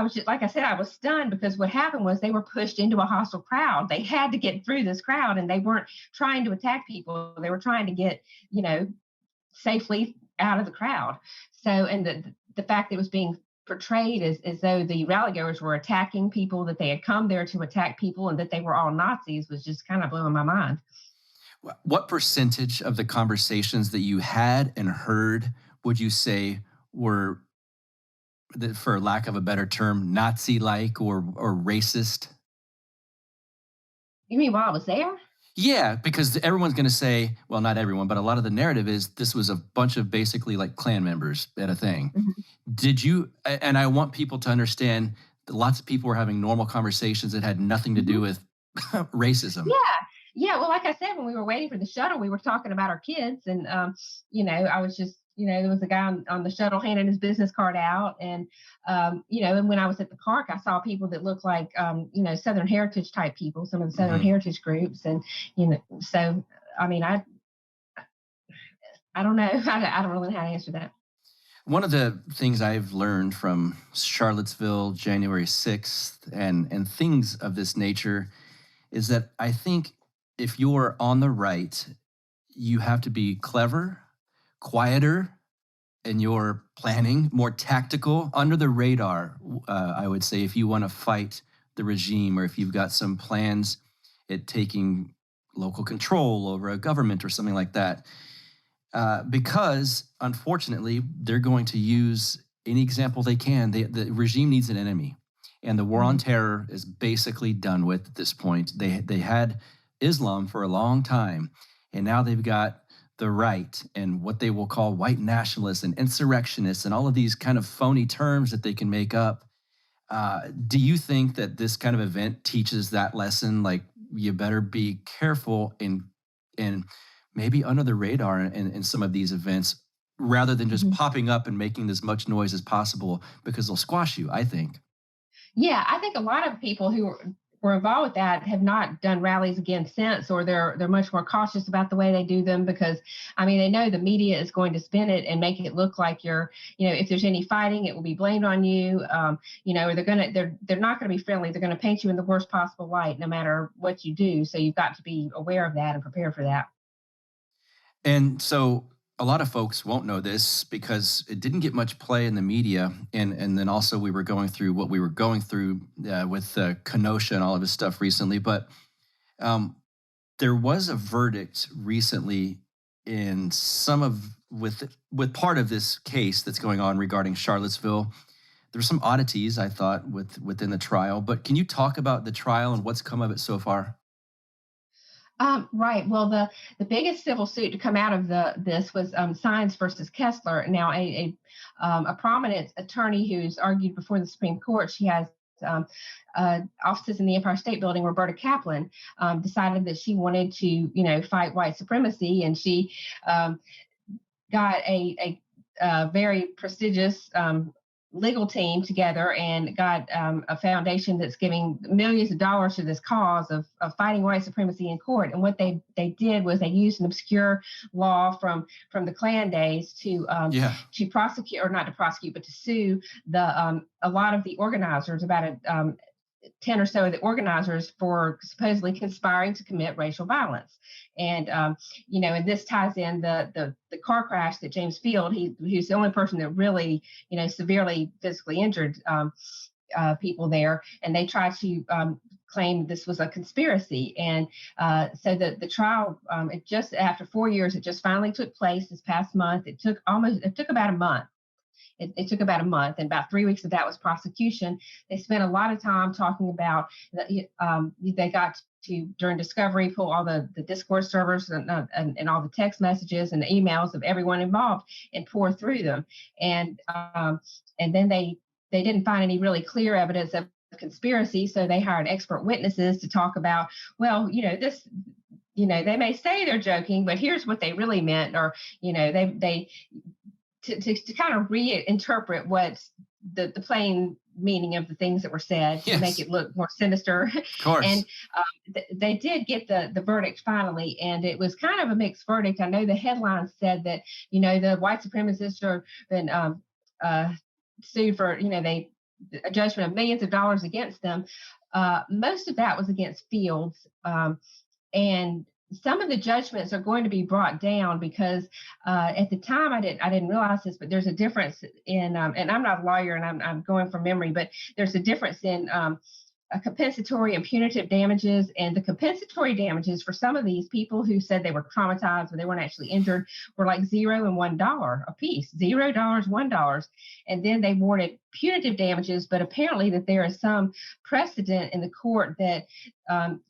was just, like I said, I was stunned, because what happened was they were pushed into a hostile crowd. They had to get through this crowd, and they weren't trying to attack people. They were trying to get safely out of the crowd. So, and the fact that it was being portrayed as though the rally goers were attacking people, that they had come there to attack people, and that they were all Nazis, was just kind of blowing my mind. What percentage of the conversations that you had and heard would you say were for lack of a better term, Nazi-like or racist? You mean while I was there? Yeah, because everyone's going to say, well, not everyone, but a lot of the narrative is this was a bunch of basically like Klan members at a thing. Mhm. Did you, and I want people to understand that lots of people were having normal conversations that had nothing to do Mhm. with racism. Yeah. Yeah. Well, like I said, when we were waiting for the shuttle, we were talking about our kids. And, I was just, there was a guy on the shuttle handing his business card out. And, and when I was at the park, I saw people that looked like, Southern Heritage type people, some of the Southern Mhm. Heritage groups. And, so, I mean, I don't know. I don't really know how to answer that. One of the things I've learned from Charlottesville, January 6th, and things of this nature is that I think if you're on the right, you have to be clever, quieter in your planning, more tactical, under the radar. I would say if you want to fight the regime or if you've got some plans at taking local control over a government or something like that. Because unfortunately, they're going to use any example they can. The regime needs an enemy. And the war on Mhm. terror is basically done with at this point. They had Islam for a long time, and now they've got the right and what they will call white nationalists and insurrectionists and all of these kind of phony terms that they can make up. Do you think that this kind of event teaches that lesson? Like you better be careful and maybe under the radar in some of these events rather than just Mhm. popping up and making as much noise as possible because they'll squash you, I think. Yeah, I think a lot of people who were involved with that have not done rallies again since, or they're much more cautious about the way they do them because, I mean, they know the media is going to spin it and make it look like if there's any fighting, it will be blamed on you. Or they're not going to be friendly. They're going to paint you in the worst possible light, no matter what you do. So you've got to be aware of that and prepare for that. And so a lot of folks won't know this because it didn't get much play in the media. And then also we were going through what we were going through with Kenosha and all of his stuff recently. But um, there was a verdict recently in with part of this case that's going on regarding Charlottesville. There's some oddities I thought within the trial, but can you talk about the trial and what's come of it so far? Right. Well, the biggest civil suit to come out of this was Sines versus Kessler. Now, a prominent attorney who's argued before the Supreme Court, she has um, offices in the Empire State Building. Roberta Kaplan decided that she wanted to, fight white supremacy, and she got a very prestigious legal team together and got a foundation that's giving millions of dollars to this cause of fighting white supremacy in court. And what they did was they used an obscure law from the Klan days Yeah. to prosecute, or not to prosecute, but to sue a lot of the organizers, about 10 or so of the organizers, for supposedly conspiring to commit racial violence. And, and this ties in the car crash that James Field, he's the only person that really, severely physically injured people there. And they tried to claim this was a conspiracy. And so the trial, it just after 4 years, it just finally took place this past month. It took about a month. It took about a month, and about 3 weeks of that was prosecution. They spent a lot of time talking about they got to, during discovery, pull all the Discord servers and all the text messages and the emails of everyone involved and pour through them. And then they didn't find any really clear evidence of conspiracy, so they hired expert witnesses to talk about, well, this, they may say they're joking, but here's what they really meant, or they to kind of reinterpret what's the plain meaning of the things that were said, Yes. to make it look more sinister. Of course. And they did get the verdict finally, and it was kind of a mixed verdict. I know the headlines said that, the white supremacists have been sued for, a judgment of millions of dollars against them. Most of that was against Fields. And some of the judgments are going to be brought down because at the time I didn't realize this, but there's a difference in and I'm not a lawyer and I'm going from memory, but there's a difference in compensatory and punitive damages. And the compensatory damages for some of these people who said they were traumatized, but they weren't actually injured, were like $0 and $1 a piece, $0, $1. And then they awarded punitive damages, but apparently that there is some precedent in the court that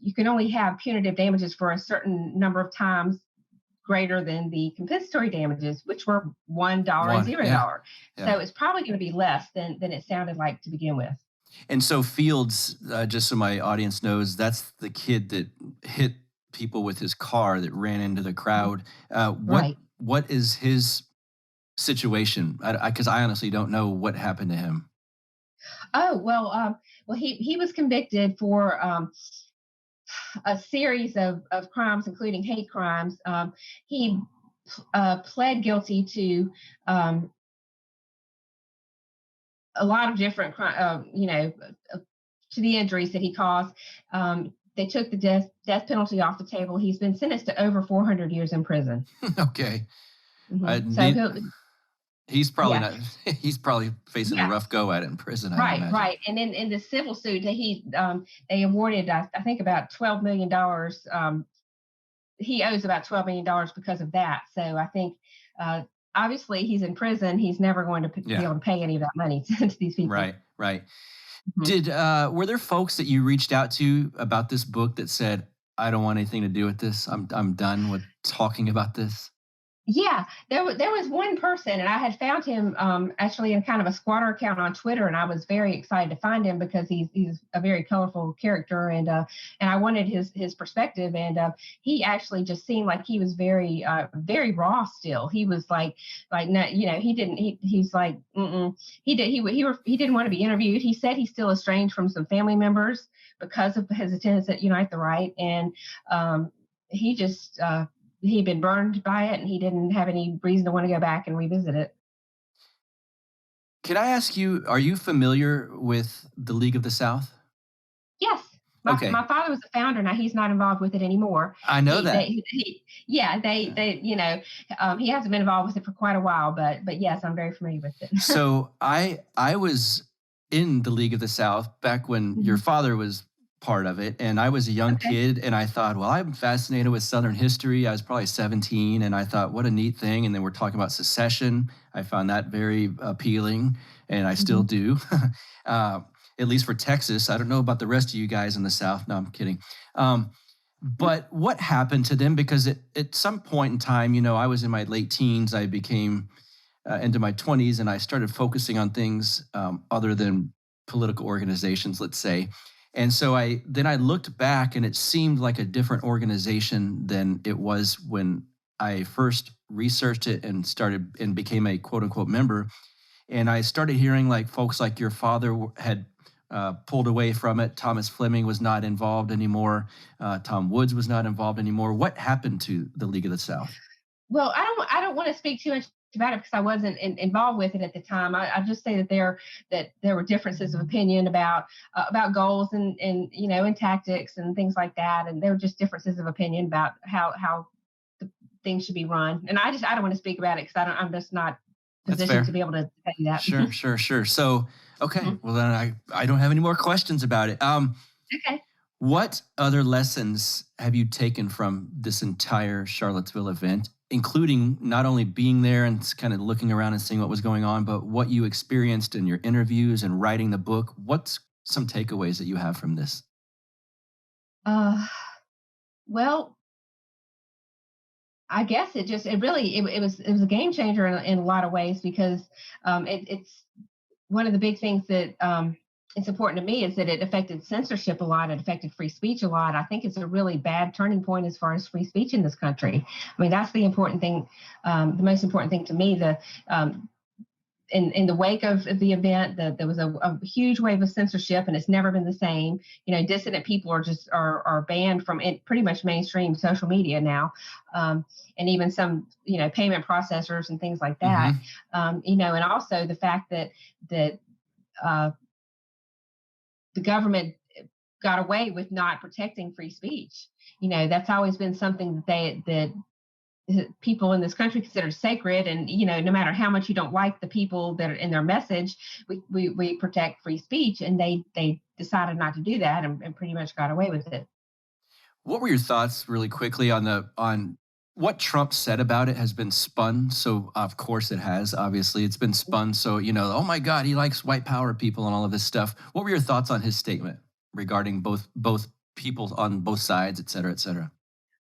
you can only have punitive damages for a certain number of times greater than the compensatory damages, which were $1 and $0. Yeah. So it's probably going to be less than it sounded like to begin with. And so Fields, just so my audience knows, that's the kid that hit people with his car that ran into the crowd. Right. What is his situation? Because I honestly don't know what happened to him. Oh, well, he was convicted for a series of crimes, including hate crimes. He pled guilty to a lot of different crimes, to the injuries that he caused. They took the death penalty off the table. He's been sentenced to over 400 years in prison. Okay. Mm-hmm. He's probably not. He's probably facing a rough go at it in prison. Right. And in the civil suit, they awarded, I think, about $12 million. He owes about $12 million because of that. So I think, obviously, he's in prison. He's never going to be able to pay any of that money to these people. Right. Mm-hmm. Were there folks that you reached out to about this book that said, "I don't want anything to do with this. I'm done with talking about this"? Yeah, there was one person, and I had found him actually in kind of a squatter account on Twitter, and I was very excited to find him because he's a very colorful character, and I wanted his perspective, and he actually just seemed like he was very very raw still. He was like no, he's like he didn't want to be interviewed. He said he's still estranged from some family members because of his attendance at Unite the Right, and he just he'd been burned by it, and he didn't have any reason to want to go back and revisit it. Can I ask you, are you familiar with the League of the South? Yes. My father was the founder. Now he's not involved with it anymore. I know that. He hasn't been involved with it for quite a while, but yes, I'm very familiar with it. So I was in the League of the South back when your father was part of it, and I was a young kid, and I thought, well, I'm fascinated with Southern history. I was probably 17, and I thought, what a neat thing. And then we're talking about secession. I found that very appealing, and I still do, at least for Texas. I don't know about the rest of you guys in the South. No, I'm kidding. But what happened to them? Because at some point in time, I was in my late teens. I became into my 20s, and I started focusing on things other than political organizations, let's say. And so I looked back, and it seemed like a different organization than it was when I first researched it and became a quote unquote member. And I started hearing like folks like your father had pulled away from it. Thomas Fleming was not involved anymore. Tom Woods was not involved anymore. What happened to the League of the South? Well, I don't want to speak too much about it because I wasn't involved with it at the time. I just say that there were differences of opinion about goals and tactics and things like that, and there were just differences of opinion about how the things should be run. And I don't want to speak about it because I'm just not positioned to be able to tell you that. Sure. So okay, well then I don't have any more questions about it. Okay. What other lessons have you taken from this entire Charlottesville event, including not only being there and kind of looking around and seeing what was going on, but what you experienced in your interviews and writing the book? What's some takeaways that you have from this? Well, I guess it was a game changer in a lot of ways because it's one of the big things that it's important to me is that it affected censorship a lot. It affected free speech a lot. I think it's a really bad turning point as far as free speech in this country. I mean, that's the important thing, the most important thing to me. In the wake of the event, there was a huge wave of censorship, and it's never been the same. Dissident people are banned from pretty much mainstream social media now, and even some payment processors and things like that. And also the fact that the government got away with not protecting free speech. That's always been something that people in this country considered sacred, and no matter how much you don't like the people that are in their message, we protect free speech, and they decided not to do that, and pretty much got away with it. What were your thoughts, really quickly, on what Trump said about it? Has been spun, so of course it has. Obviously, it's been spun, so oh my God, he likes white power people and all of this stuff. What were your thoughts on his statement regarding both people on both sides, et cetera, et cetera?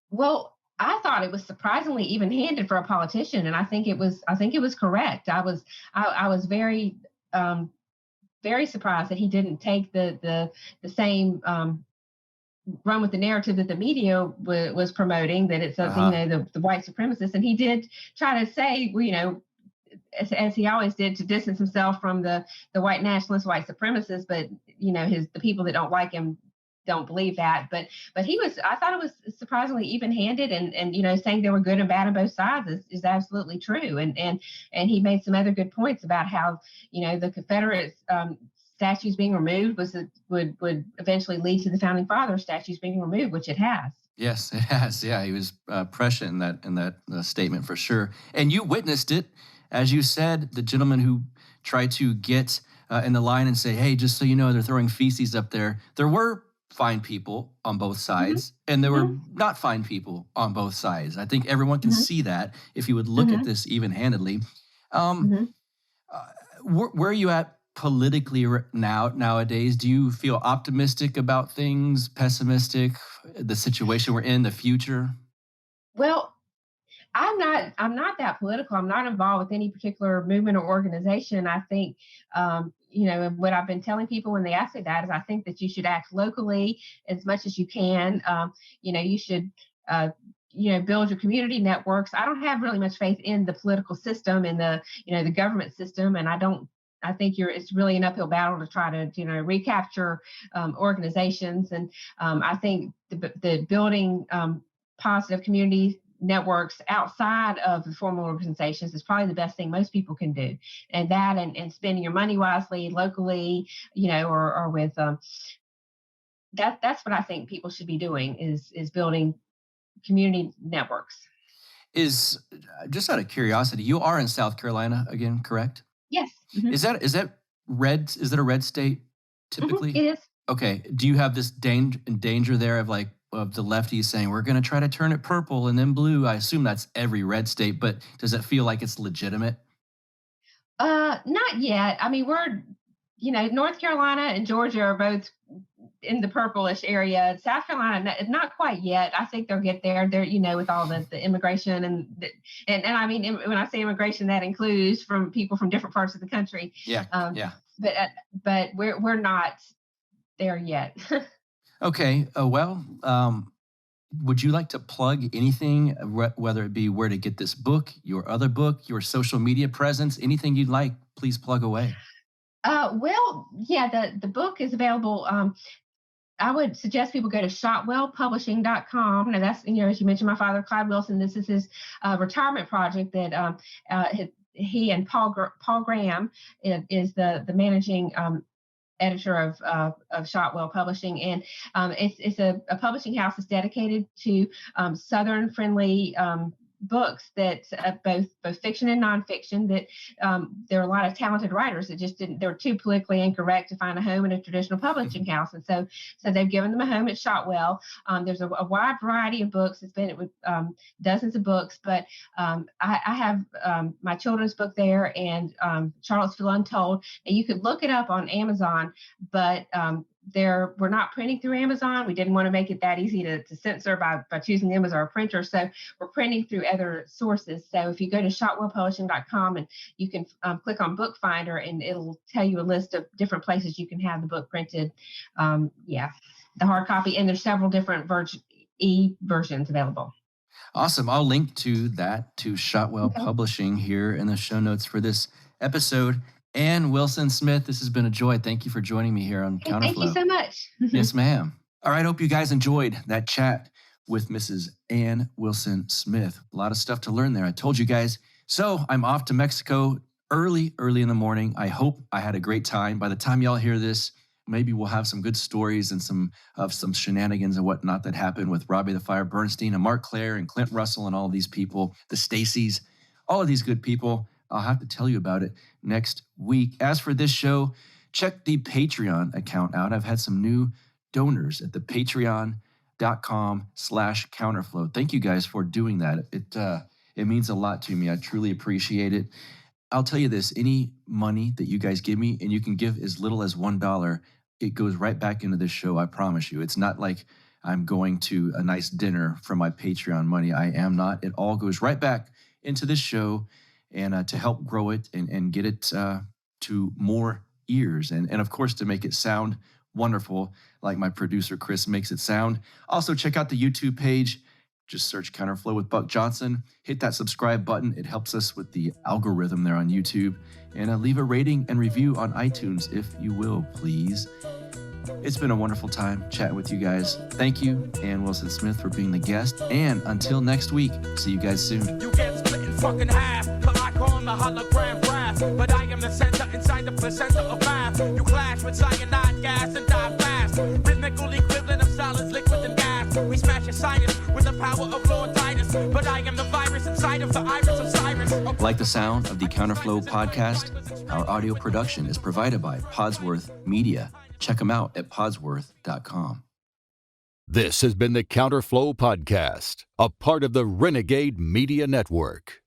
Well, I thought it was surprisingly even-handed for a politician, and I think it was correct. I was very very surprised that he didn't take the same run with the narrative that the media was promoting, that it's the white supremacists, and he did try to say, as he always did, to distance himself from the white nationalist, white supremacists, but the people that don't like him don't believe that. But I thought it was surprisingly even-handed, and saying there were good and bad on both sides is absolutely true. And he made some other good points about how the Confederate statues being removed would eventually lead to the founding fathers statues being removed, which it has. Yes, it has. Yeah, he was prescient in that statement for sure. And you witnessed it, as you said, the gentleman who tried to get in the line and say, "Hey, just so you know, they're throwing feces up there." There were fine people on both sides, and there were not fine people on both sides. I think everyone can see that if you would look at this even-handedly. Where are you at politically nowadays? Do you feel optimistic about things, pessimistic, the situation we're in, the future? Well, I'm not that political. I'm not involved with any particular movement or organization. I think, what I've been telling people when they ask me that is, I think that you should act locally as much as you can. You should, build your community networks. I don't have really much faith in the political system and the government system, and I think it's really an uphill battle to try to, recapture organizations. And I think the building positive community networks outside of the formal organizations is probably the best thing most people can do. And that and spending your money wisely locally, or with that's what I think people should be doing is building community networks. Is just out of curiosity, you are in South Carolina again, correct? Yes. Mm-hmm. Is that red? Is it a red state typically? It is. Okay. Do you have this danger there of the lefties saying we're going to try to turn it purple and then blue? I assume that's every red state, but does it feel like it's legitimate? Not yet. I mean, we're, North Carolina and Georgia are both in the purplish area. South Carolina, not quite yet. I think they'll get there. They're, with all the immigration and I mean, when I say immigration, that includes from people from different parts of the country. Yeah. Yeah. But we're not there yet. Okay. Would you like to plug anything, whether it be where to get this book, your other book, your social media presence, anything you'd like? Please plug away. The book is available. I would suggest people go to shotwellpublishing.com. Now that's, as you mentioned, my father, Clyde Wilson, this is his retirement project that he and Paul Graham is the managing editor of Shotwell Publishing. And it's a publishing house that's dedicated to Southern friendly books that both fiction and nonfiction, that there are a lot of talented writers that just they were too politically incorrect to find a home in a traditional publishing house. And so they've given them a home at Shotwell. There's a wide variety of books. It's been with dozens of books, but I have my children's book there and Charlottesville Untold. And you could look it up on Amazon, but we're not printing through Amazon. We didn't want to make it that easy to censor by choosing them as our printer. So we're printing through other sources. So if you go to shotwellpublishing.com and you can click on Book Finder, and it'll tell you a list of different places you can have the book printed. The hard copy, and there's several different versions available. Awesome. I'll link to Shotwell Publishing here in the show notes for this episode. Ann Wilson Smith, this has been a joy. Thank you for joining me here on Counterflow. Thank you so much. Yes, ma'am. All right. Hope you guys enjoyed that chat with Mrs. Ann Wilson Smith. A lot of stuff to learn there. I told you guys. So I'm off to Mexico early in the morning. I hope I had a great time. By the time y'all hear this, maybe we'll have some good stories and some shenanigans and whatnot that happened with Robbie the Fire Bernstein and Mark Claire and Clint Russell and all of these people, the Stacys, all of these good people. I'll have to tell you about it next week. As for this show, check the Patreon account out. I've had some new donors at the patreon.com/counterflow. Thank you guys for doing that. It means a lot to me. I truly appreciate it. I'll tell you this, any money that you guys give me, and you can give as little as $1, it goes right back into this show, I promise you. It's not like I'm going to a nice dinner from my Patreon money. I am not. It all goes right back into this show and to help grow it and get it to more ears. And of course, to make it sound wonderful, like my producer, Chris, makes it sound. Also, check out the YouTube page. Just search Counterflow with Buck Johnson. Hit that subscribe button. It helps us with the algorithm there on YouTube. And leave a rating and review on iTunes, if you will, please. It's been a wonderful time chatting with you guys. Thank you, Ann Wilson Smith, for being the guest. And until next week, see you guys soon. You get split in fucking half, like on the hologram graph. But I am the center inside the placenta of math. You clash with cyanide gas and die fast. Rhythmical equivalent of solids, liquid and gas. We smash your sinus with the power of Lord Titus. But I am the virus inside of the iris of Cyrus. Like the sound of the Counterflow podcast? Our audio production is provided by Podsworth Media. Check them out at podsworth.com. This has been the Counterflow Podcast, a part of the Renegade Media Network.